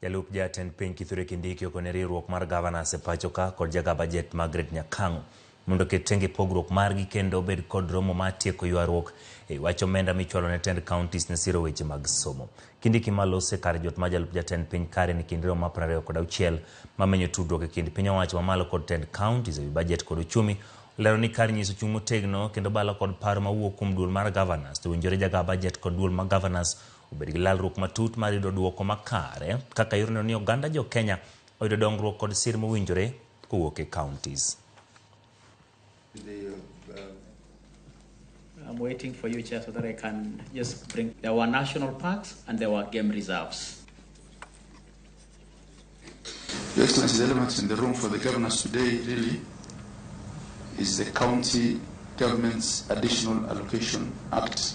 Jalup jatend piny Kithure Kindiki okone riwruok mar gavanas e pacho ka kod jagaa bajet Margaret Nyakang'o mondo ketenge pogruok margi kendo bed kod romo matieko ywarruok e wach omenda michwalo ne tend counties ne siro weche mag somo. Kindiki malose kar jot ma jalup jatend piny kare ni kind romo ma 26 mamenyo tudruok e kind piny owacho mamalo kod tend counties e bajet kod uchumi olero ni kar nyiso chung' motegno kendo balo kod paro mawuok kuom duol mar gavanas to winjore jagaa bajet kod duol mar gavanas obed gi lalruok matut mar yudo duoko makare kaka yorno ni oganda jo Kenya oyudo dongruok kod sir mowinjore kowuok e counties. I'm waiting for you, Chair, so that I can just bring. There were national parks and there were game reserves. Your Excellency, the elements in the room for the governors today really is the County Government's Additional Allocation Act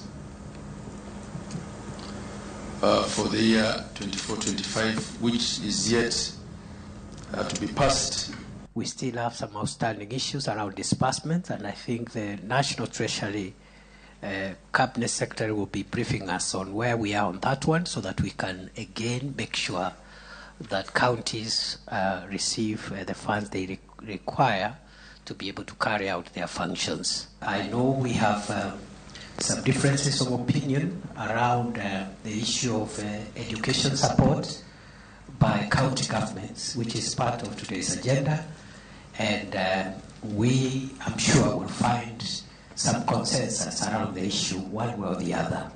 for the year 24-25, which is yet to be passed. We still have some outstanding issues around disbursements, and I think the National Treasury Cabinet Secretary will be briefing us on where we are on that one, so that we can again make sure that counties receive the funds they require to be able to carry out their functions. I know we have some differences of opinion around the issue of education support by county governments, which is part of today's agenda, and I'm sure will find some consensus around the issue one way or the other.